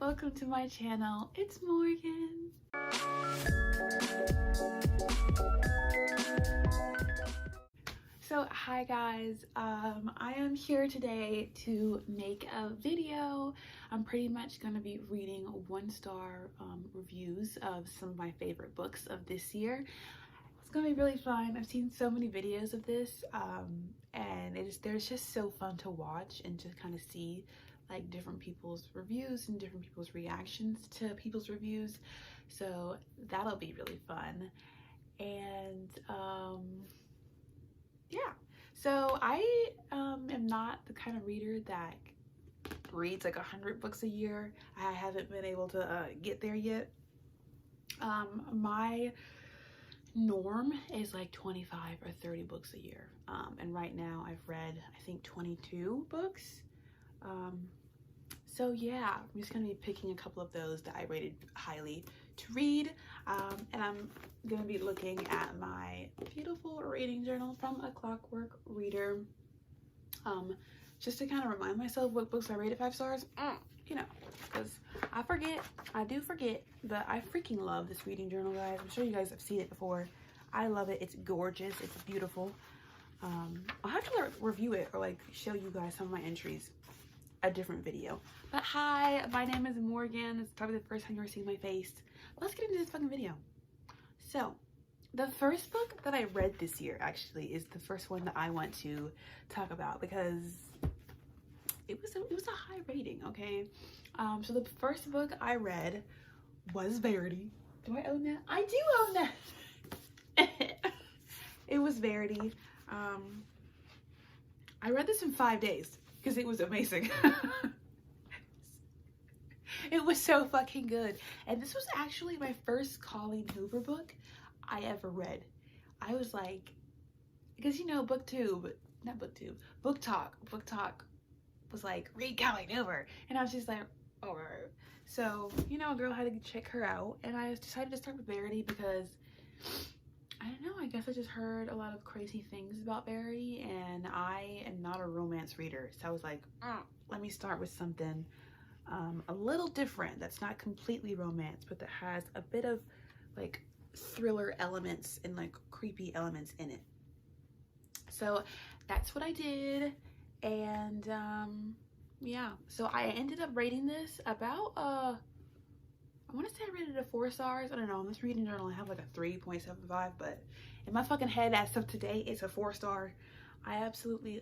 welcome to my channel. It's Morgan. So hi guys, I am here today to make a video. I'm pretty much going to be reading 1-star reviews of some of my favorite books of this year. It's going to be really fun. I've seen so many videos of this and they're just so fun to watch and just kind of see like different people's reviews and different people's reactions to people's reviews. So that'll be really fun. And yeah, so I am not the kind of reader that reads like 100 books a year. I haven't been able to get there yet. My norm is like 25 or 30 books a year, and right now I've read I think 22 books. So yeah, I'm just gonna be picking a couple of those that I rated highly to read, and I'm gonna be looking at my beautiful reading journal from A Clockwork Reader, just to kind of remind myself what books I rated 5 stars, you know, because I do forget, but I freaking love this reading journal, guys. I'm sure you guys have seen it before. I love it. It's gorgeous. It's beautiful. I'll have to review it or like show you guys some of my entries a different video. But hi, my name is Morgan. It's probably the first time you're seeing my face. Let's get into this fucking video. So the first book that I read this year actually is the first one that I want to talk about because it was a high rating. Okay, so the first book I read was Verity. Do I own that? I do own that. It was Verity. I read this in 5 days because it was amazing. It was so fucking good. And this was actually my first Colleen Hoover book I ever read. I was like, because you know, Book Talk was like, read Colleen Hoover. And I was just like, oh. So, you know, a girl had to check her out. And I decided to start with Verity because, I don't know, I guess I just heard a lot of crazy things about Verity. And I am not a romance reader. So I was like, let me start with something a little different that's not completely romance, but that has a bit of like thriller elements and like creepy elements in it. So that's what I did. And yeah, so I ended up rating this about I want to say I rated it 4 stars. I don't know, in this reading journal I have like a 3.75, but in my fucking head as of today it's a 4 star. I absolutely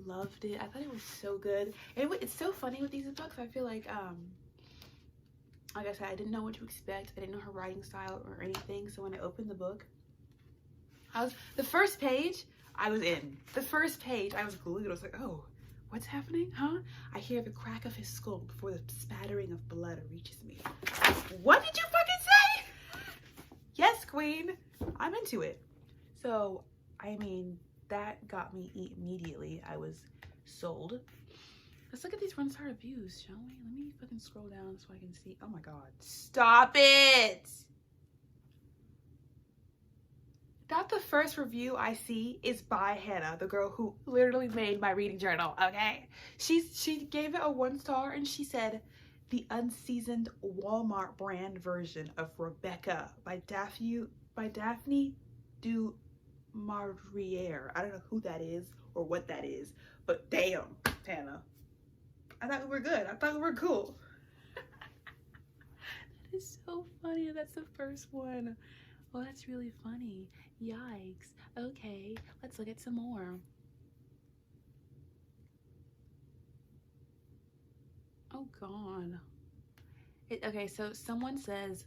loved it. I thought it was so good. And it's so funny with these books. I feel like I said, I didn't know what to expect. I didn't know her writing style or anything. So when I opened the book, the first page, I was in. The first page, I was glued. I was like, oh, what's happening? Huh? I hear the crack of his skull before the spattering of blood reaches me. What did you fucking say? Yes, queen. I'm into it. So, I mean, that got me immediately. I was sold. Let's look at these 1-star reviews, shall we? Let me fucking scroll down so I can see. Oh my god. Stop it! That the first review I see is by Hannah, the girl who literally made my reading journal, okay? She gave it a 1 star and she said, the unseasoned Walmart brand version of Rebecca by Daphne du Maurier. I don't know who that is or what that is, but damn, Hannah. I thought we were good. I thought we were cool. That is so funny. That's the first one. Well, that's really funny. Yikes. Okay, let's look at some more. Oh, God. Okay, so someone says,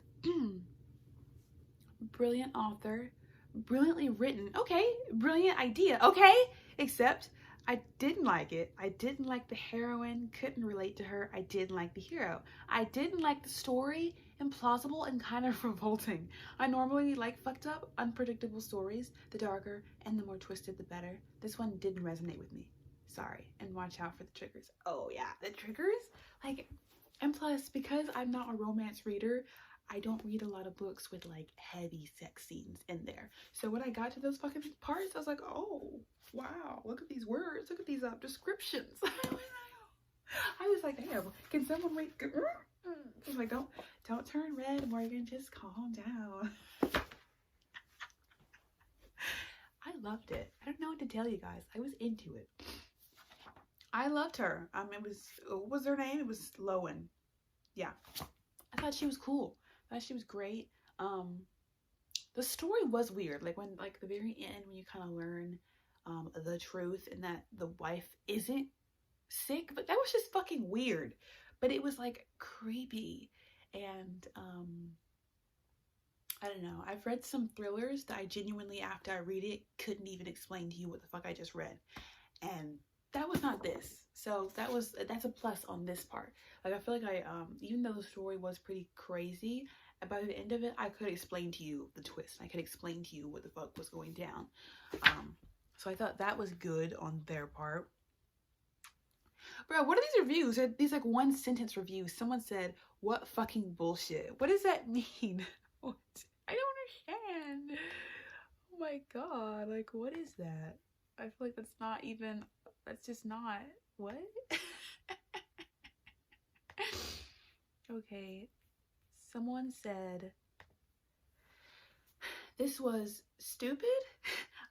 brilliant author, brilliantly written. Okay, brilliant idea. Okay, except I didn't like it. I didn't like the heroine, couldn't relate to her. I didn't like the hero. I didn't like the story, implausible and kind of revolting. I normally like fucked up, unpredictable stories. The darker and the more twisted, the better. This one didn't resonate with me. Sorry, and watch out for the triggers. Oh yeah, the triggers? Like, and plus, because I'm not a romance reader, I don't read a lot of books with like heavy sex scenes in there. So when I got to those fucking parts, I was like, oh, wow, look at these words, look at these descriptions. I was like, damn, can someone read? I was like, don't turn red, Morgan. Just calm down. I loved it. I don't know what to tell you guys. I was into it. I loved her. What was her name? It was Lowen. Yeah. I thought she was cool. I thought she was great. The story was weird. Like when, like the very end, when you kind of learn the truth and that the wife isn't sick, but that was just fucking weird. But it was like creepy. And I don't know. I've read some thrillers that I genuinely, after I read it, couldn't even explain to you what the fuck I just read. And that was not this. So that's a plus on this part. Like I feel like I even though the story was pretty crazy, by the end of it I could explain to you the twist. I could explain to you what the fuck was going down. So I thought that was good on their part. Bro, what are these reviews? They're these like one sentence reviews. Someone said, "What fucking bullshit." What does that mean? What? I don't understand. Oh my god, like what is that? I feel like that's just not what? Okay. Someone said, "This was stupid.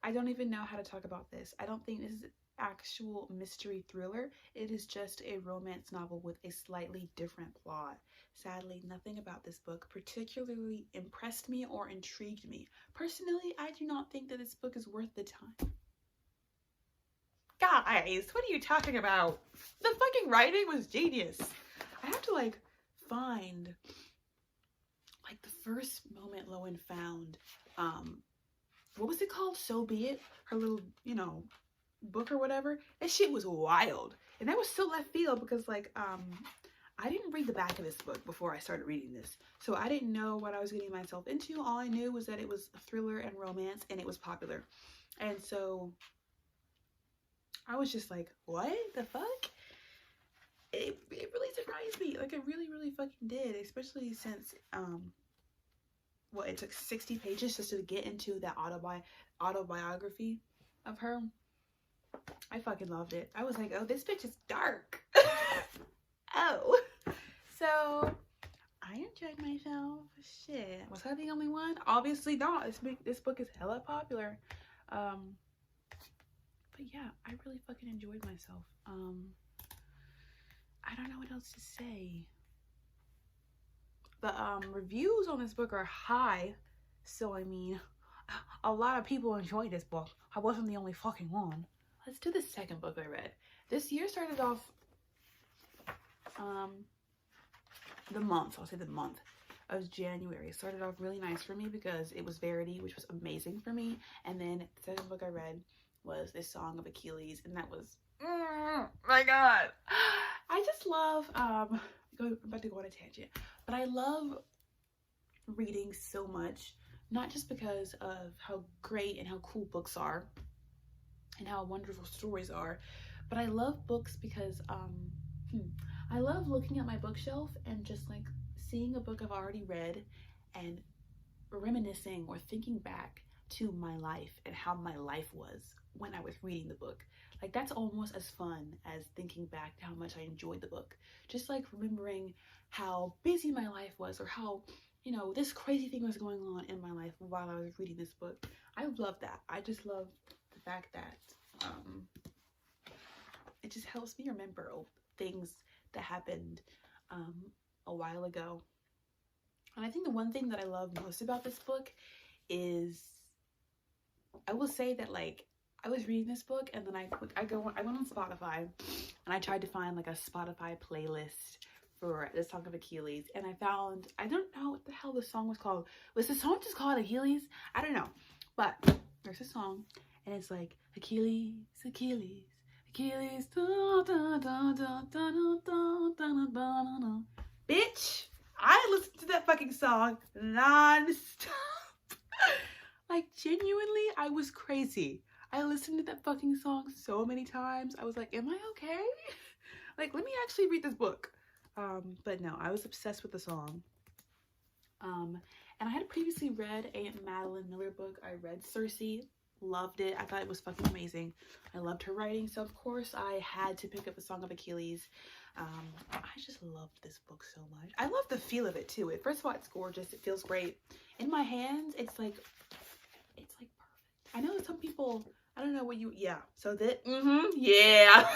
I don't even know how to talk about this. I don't think this is an actual mystery thriller. It is just a romance novel with a slightly different plot. Sadly, nothing about this book particularly impressed me or intrigued me. Personally, I do not think that this book is worth the time." Guys, what are you talking about? The fucking writing was genius. I have to like find like the first moment Lowen found what was it called? So Be It, her little, book or whatever. That shit was wild. And that was so left field because like I didn't read the back of this book before I started reading this. So I didn't know what I was getting myself into. All I knew was that it was a thriller and romance and it was popular. And so I was just like, what the fuck? It really surprised me. Like it really, really fucking did. Especially since it took 60 pages just to get into that autobiography of her. I fucking loved it. I was like, oh, this bitch is dark. Oh. So I enjoyed myself. Shit. Was I the only one? Obviously not. This book is hella popular. But yeah, I really fucking enjoyed myself. I don't know what else to say. The reviews on this book are high, so I mean, a lot of people enjoyed this book. I wasn't the only fucking one. Let's do the second book I read. This year started off the month of January. It started off really nice for me because it was Verity, which was amazing for me. And then the second book I read was this Song of Achilles, and that was my god. I just love I'm about to go on a tangent, but I love reading so much, not just because of how great and how cool books are and how wonderful stories are, but I love books because I love looking at my bookshelf and just like seeing a book I've already read and reminiscing or thinking back to my life and how my life was when I was reading the book. Like that's almost as fun as thinking back to how much I enjoyed the book. Just like remembering how busy my life was, or how, this crazy thing was going on in my life while I was reading this book. I love that. I just love the fact that it just helps me remember things that happened a while ago. And I think the one thing that I love most about this book is, I will say that like I was reading this book and then I went on Spotify and I tried to find like a Spotify playlist for the Song of Achilles, and I found, I don't know what the hell the song was called. Was the song just called Achilles? I don't know, but there's a song and it's like Achilles, Achilles, Achilles, da, da, da, da, da, da, da, da, da. Bitch, I listened to that fucking song non-stop. Like genuinely, I was crazy. I listened to that fucking song so many times. I was like, am I okay? Like, let me actually read this book. But no, I was obsessed with the song. And I had previously read a Madeline Miller book. I read Circe, loved it. I thought it was fucking amazing. I loved her writing, so of course I had to pick up the Song of Achilles. I just loved this book so much. I love the feel of it too. First of all, it's gorgeous. It feels great. In my hands, it's like perfect. I know some people, I don't know what you, yeah. So that, yeah.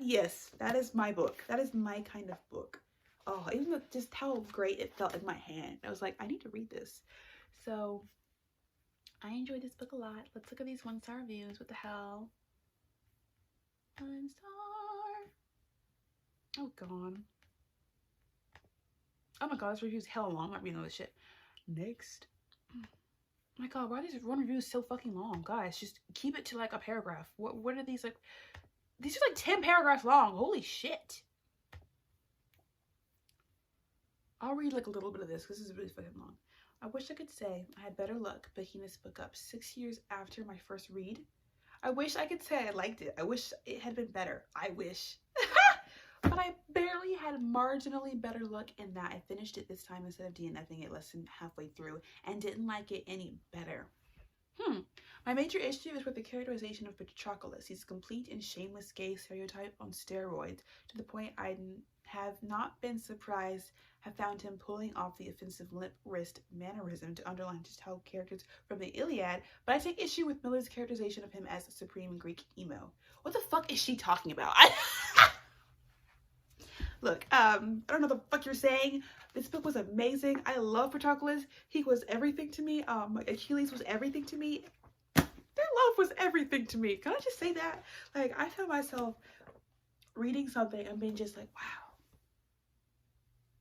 Yes, that is my book. That is my kind of book. Oh, even just how great it felt in my hand. I was like, I need to read this. So I enjoyed this book a lot. Let's look at these 1-star reviews. What the hell? 1 star. Oh, gone. Oh my god, this review's hella long. I'm not reading all this shit. Next. Oh my god, why are these one reviews so fucking long? Guys, just keep it to like a paragraph. What are these like? These are like 10 paragraphs long. Holy shit. I'll read like a little bit of this because this is really fucking long. I wish I could say I had better luck picking this book up 6 years after my first read. I wish I could say I liked it. I wish it had been better. I wish. But I barely had marginally better luck in that I finished it this time instead of DNFing it less than halfway through and didn't like it any better. My major issue is with the characterization of Patroclus. He's a complete and shameless gay stereotype on steroids, to the point I have not been surprised have found him pulling off the offensive limp wrist mannerism to underline just how characters from the Iliad, but I take issue with Miller's characterization of him as a supreme Greek emo. What the fuck is she talking about? Look, I don't know what the fuck you're saying. This book was amazing. I love Patroclus. He was everything to me. Achilles was everything to me. Their love was everything to me. Can I just say that? Like, I found myself reading something and being just like, wow.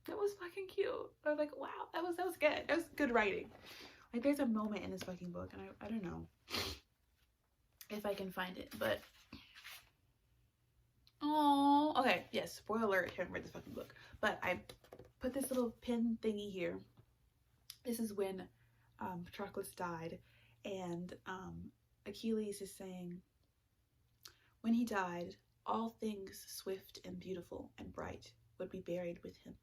That was fucking cute. I was like, wow, that was good. That was good writing. Like, there's a moment in this fucking book, and I don't know if I can find it, but oh, okay, yes, spoiler alert, I haven't read this fucking book, but I put this little pin thingy here. This is when Patroclus died, and Achilles is saying, when he died, all things swift and beautiful and bright would be buried with him.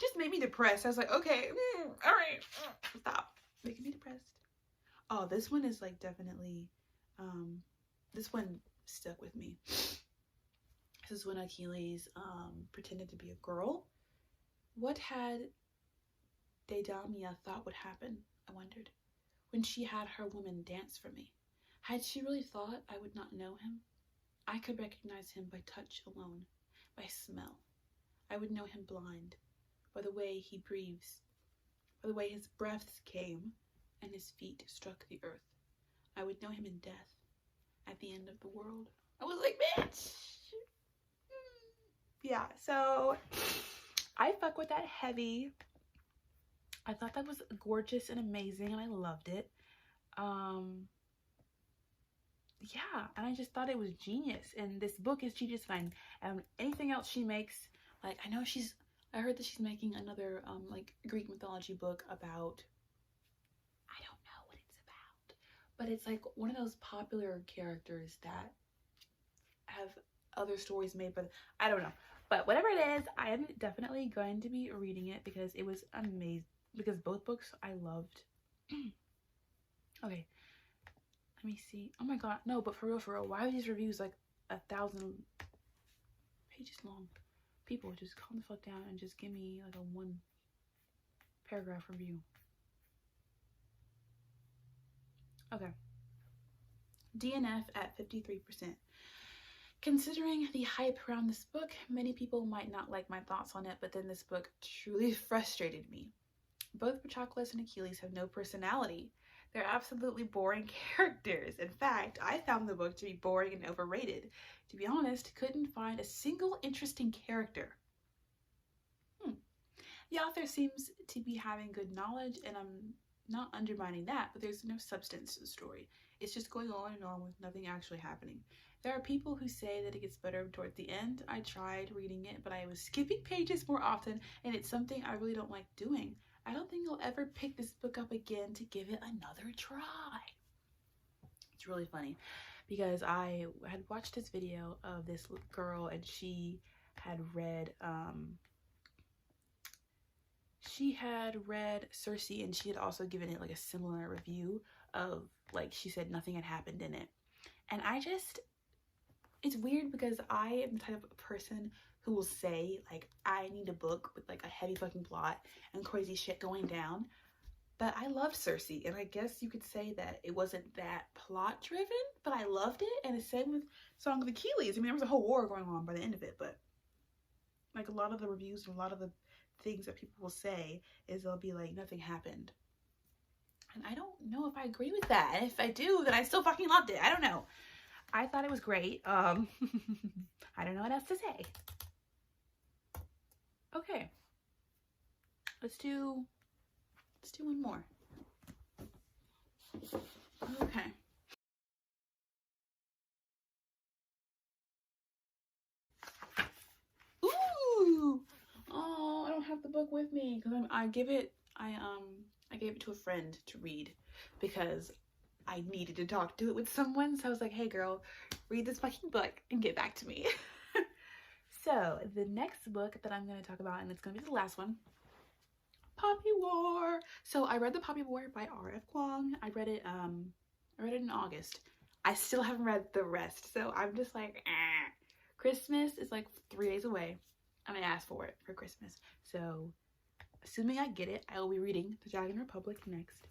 Just made me depressed. I was like, okay, all right, stop making me depressed. Oh, this one is like definitely, this one stuck with me. This is when Achilles pretended to be a girl. What had Deidamia thought would happen, I wondered, when she had her woman dance for me? Had she really thought I would not know him? I could recognize him by touch alone, by smell. I would know him blind, by the way he breathes, by the way his breaths came and his feet struck the earth. I would know him in death, at the end of the world. I was like, bitch! Yeah, so I fuck with that heavy. I thought that was gorgeous and amazing, and I loved it. Yeah, and I just thought it was genius, and this book is genius, and anything else she makes, like, I heard that she's making another like Greek mythology book about, I don't know what it's about, but it's like one of those popular characters that have other stories made, but I don't know. But whatever it is, I am definitely going to be reading it because it was amazing, because both books I loved. Okay, let me see. Oh my god, no, but for real, why are these reviews like 1,000 pages long? People, just calm the fuck down and just give me like a 1 paragraph review. Okay. DNF at 53%. Considering the hype around this book, many people might not like my thoughts on it, but then this book truly frustrated me. Both Patroclus and Achilles have no personality. They're absolutely boring characters. In fact, I found the book to be boring and overrated. To be honest, couldn't find a single interesting character. The author seems to be having good knowledge, and I'm not undermining that, but there's no substance to the story. It's just going on and on with nothing actually happening. There are people who say that it gets better towards the end. I tried reading it, but I was skipping pages more often, and it's something I really don't like doing. I don't think I'll ever pick this book up again to give it another try. It's really funny because I had watched this video of this girl, and she had read Circe, and she had also given it like a similar review of, like, she said nothing had happened in it. And I just it's weird because I am the type of person who will say, like, I need a book with, like, a heavy fucking plot and crazy shit going down. But I loved Cersei, and I guess you could say that it wasn't that plot driven, but I loved it. And the same with Song of Achilles. I mean, there was a whole war going on by the end of it, but like a lot of the reviews and a lot of the things that people will say is they'll be like, nothing happened. And I don't know if I agree with that. And if I do, then I still fucking loved it. I don't know. I thought it was great. I don't know what else to say. Okay. Let's do one more. Okay. Ooh! Oh, I don't have the book with me because I gave it to a friend to read because I needed to talk to it with someone. So I was like, hey girl, read this fucking book and get back to me. So the next book that I'm going to talk about, and it's going to be the last one, Poppy War. So I read The Poppy War by R.F. Kuang. I read it in August. I still haven't read the rest. So I'm just like, Christmas is like 3 days away. I'm going to ask for it for Christmas. So assuming I get it, I will be reading The Dragon Republic next.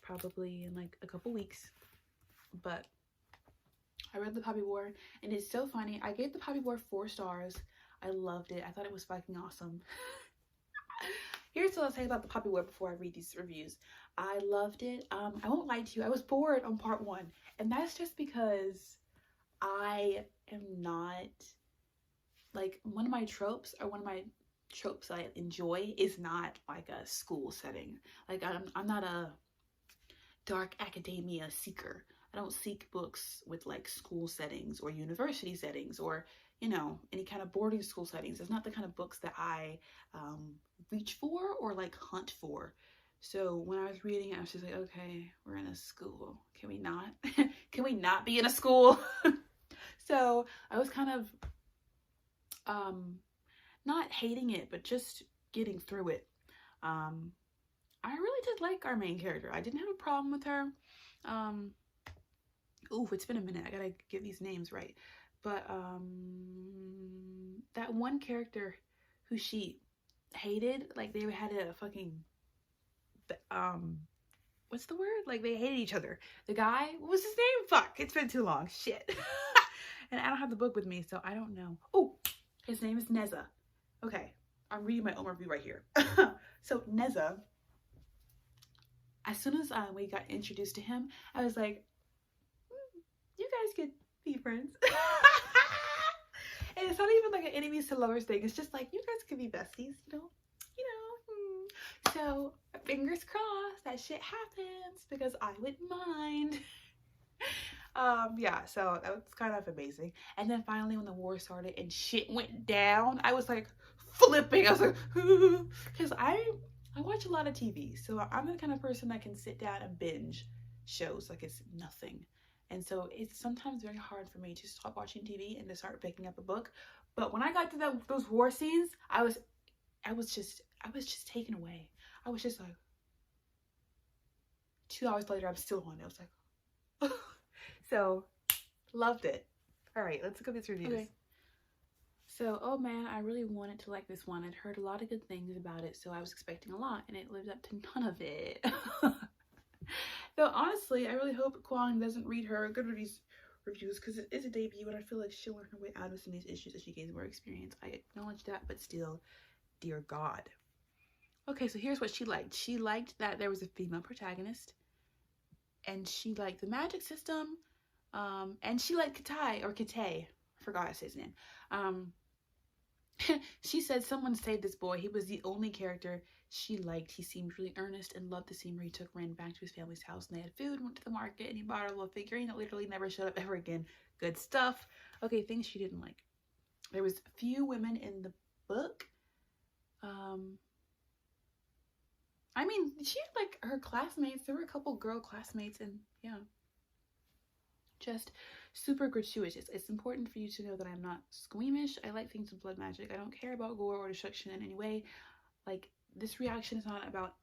Probably in like a couple weeks. But I read The Poppy War and it's so funny. I gave The Poppy War 4 stars. I loved it. I thought it was fucking awesome. Here's what I'll say about The Poppy War before I read these reviews. I loved it. I won't lie to you. I was bored on part 1. And that's just because I am not, like, one of my tropes I enjoy is not like a school setting. Like, I'm not a dark academia seeker. I don't seek books with like school settings or university settings or, you know, any kind of boarding school settings. It's not the kind of books that I reach for or like hunt for. So when I was reading it, I was just like, okay, we're in a school. Can we not? Can we not be in a school? So I was kind of not hating it, but just getting through it. I really did like our main character. I didn't have a problem with her. Ooh, it's been a minute. I gotta get these names right. But that one character who she hated, like they had a fucking what's the word? Like they hated each other. The guy, what was his name? Fuck, it's been too long. Shit. And I don't have the book with me, so I don't know. Oh, his name is Neza. Okay, I'm reading my own review right here. So Neza, as soon as we got introduced to him, I was like, you guys could be friends. And it's not even like an enemies to lovers thing. It's just like, you guys could be besties, you know. So fingers crossed that shit happens because I wouldn't mind. Yeah, so that was kind of amazing. And then finally when the war started and shit went down, I was like flipping. I was like, because I watch a lot of TV, so I'm the kind of person that can sit down and binge shows like it's nothing. And so it's sometimes very hard for me to stop watching TV and to start picking up a book. But when I got to those war scenes, I was just taken away. I was just like, 2 hours later, I'm still on it. I was like, so loved it. All right, let's look at these reviews. Okay. So, oh man, I really wanted to like this one. I'd heard a lot of good things about it, so I was expecting a lot, and it lived up to none of it. Though honestly, I really hope Kuang doesn't read her Goodreads reviews because it is a debut, and I feel like she'll learn her way out of some of these issues as she gains more experience. I acknowledge that, but still, dear God. Okay, so here's what she liked. She liked that there was a female protagonist, and she liked the magic system, and she liked Katai, or Kate. I forgot to say his name. She said someone saved this boy. He was the only character she liked. He seemed really earnest and loved the scene where he took Ren back to his family's house and they had food, went to the market, and he bought a little figurine that literally never showed up ever again. Good stuff. Okay, things she didn't like. There was a few women in the book. I mean, she had like her classmates. There were a couple girl classmates, and yeah, just super gratuitous. It's important for you to know that I'm not squeamish. I like things with blood magic. I don't care about gore or destruction in any way. Like, this reaction is not about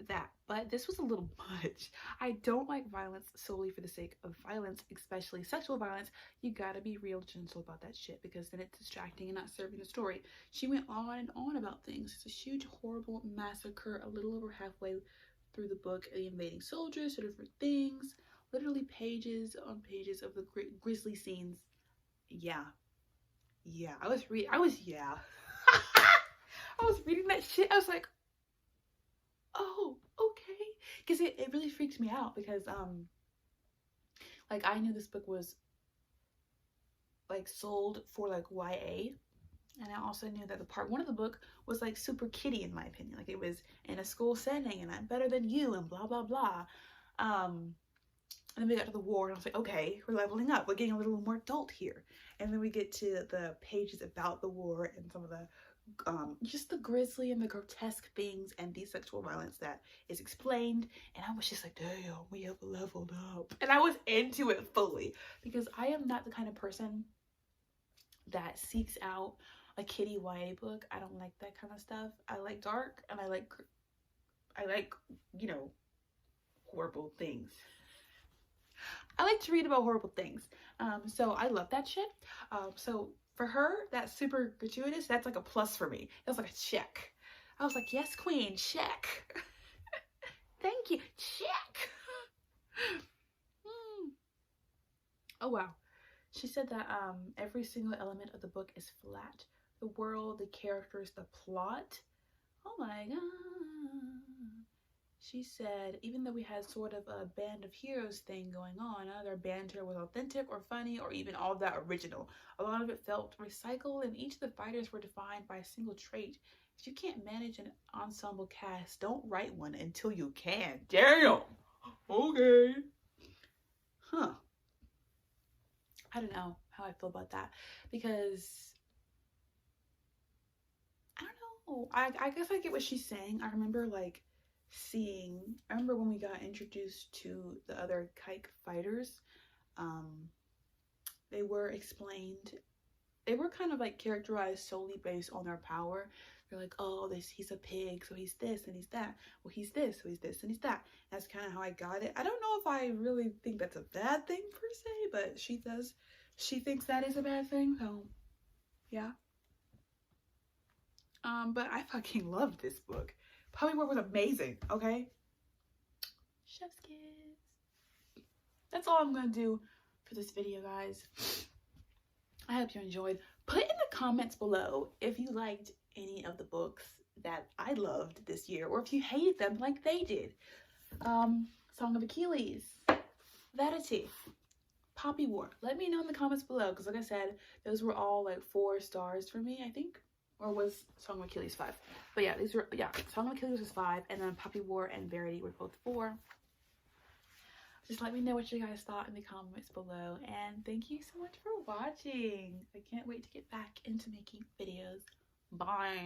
that, but this was a little much. I don't like violence solely for the sake of violence, especially sexual violence. You gotta be real gentle about that shit, because then it's distracting and not serving the story. She went on and on about things. It's a huge, horrible massacre a little over halfway through the book. The invading soldiers, different things, literally pages on pages of the grisly scenes. Yeah, I was I was reading that shit. I was like, oh, okay. Because it really freaks me out, because like, I knew this book was like sold for like YA, and I also knew that the part one of the book was like super kiddie, in my opinion. Like, it was in a school setting and I'm better than you and blah blah blah. And then we got to the war, and I was like, okay, we're leveling up, we're getting a little more adult here. And then we get to the pages about the war and some of the just the grisly and the grotesque things and the sexual violence that is explained, and I was just like, damn, we have leveled up. And I was into it fully, because I am not the kind of person that seeks out a kiddie YA book. I don't like that kind of stuff. I like dark, and I like you know, horrible things. I like to read about horrible things. So I love that shit. So for her, that's super gratuitous. That's like a plus for me. That's like a check. I was like, yes, queen, check. Thank you, check. Oh, wow. She said that every single element of the book is flat. The world, the characters, the plot. Oh my god. She said, even though we had sort of a band of heroes thing going on, their banter was authentic or funny or even all that original. A lot of it felt recycled, and each of the fighters were defined by a single trait. If you can't manage an ensemble cast, don't write one until you can. Damn! Okay. Huh. I don't know how I feel about that, because I don't know. I guess I get what she's saying. I remember when we got introduced to the other kike fighters, they were explained, they were kind of like characterized solely based on their power. They're like, oh, he's a pig, so he's this and he's that. Well, he's this, so he's this and he's that. That's kind of how I got it. I don't know if I really think that's a bad thing per se, but she thinks that is a bad thing, so yeah. But I fucking loved this book. Poppywork was amazing, okay? Chef's kiss. That's all I'm gonna do for this video, guys. I hope you enjoyed. Put in the comments below if you liked any of the books that I loved this year, or if you hated them like they did. Song of Achilles, Vanity, Poppywork. Let me know in the comments below, because like I said, those were all like 4 stars for me, I think. Or was Song of Achilles 5? But yeah, Song of Achilles was 5, and then Poppywork and Verity were both 4. Just let me know what you guys thought in the comments below, and thank you so much for watching. I can't wait to get back into making videos. Bye.